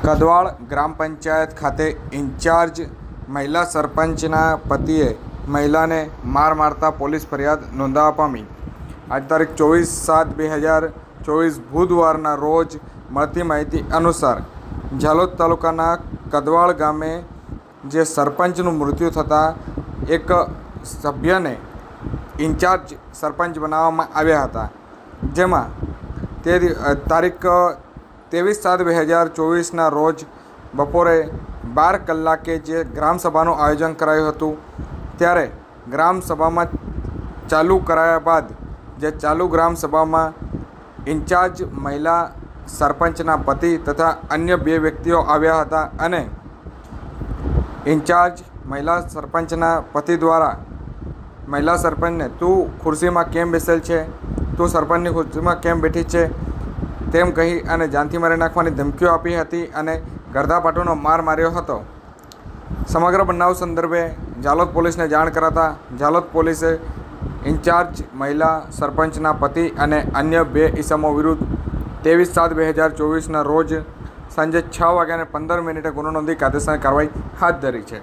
કદવાળ ગ્રામ પંચાયત ખાતે ઇન્ચાર્જ મહિલા સરપંચના પતિએ મહિલાને માર મારતા પોલીસ ફરિયાદ નોંધાવા પામી. આજ તારીખ 24/7/2024 બુધવારના રોજ મળતી માહિતી અનુસાર ઝાલોદ તાલુકાના કદવાળ ગામે જે સરપંચનું મૃત્યુ થતાં એક સભ્યને ઇન્ચાર્જ સરપંચ બનાવવામાં આવ્યા હતા, જેમાં તે તારીખ 23/7/2024ના રોજ બપોરે 12 કલાકે જે ગ્રામસભાનું આયોજન કરાયું હતું, ત્યારે ગ્રામસભામાં ચાલુ કરાયા બાદ જે ચાલુ ગ્રામસભામાં ઇન્ચાર્જ મહિલા સરપંચના પતિ તથા અન્ય 2 વ્યક્તિઓ આવ્યા હતા અને ઇન્ચાર્જ મહિલા સરપંચના પતિ દ્વારા મહિલા સરપંચને તું ખુરશીમાં કેમ બેસેલ છે, તું સરપંચની ખુરશીમાં કેમ બેઠી છે તેમ કહી અને જાનથી મારી નાખવાની ધમકીઓ આપી હતી અને ગરધાપાટુનો માર માર્યો હતો. સમગ્ર બનાવ સંદર્ભે ઝાલોદ પોલીસને જાણ કરાતા ઝાલોદ પોલીસે ઇન્ચાર્જ મહિલા સરપંચના પતિ અને અન્ય 2 ઈસમો વિરુદ્ધ 23/7/2024ના રોજ સાંજે 6:15 ગુનો નોંધી કાયદેસરની કાર્યવાહી હાથ ધરી છે.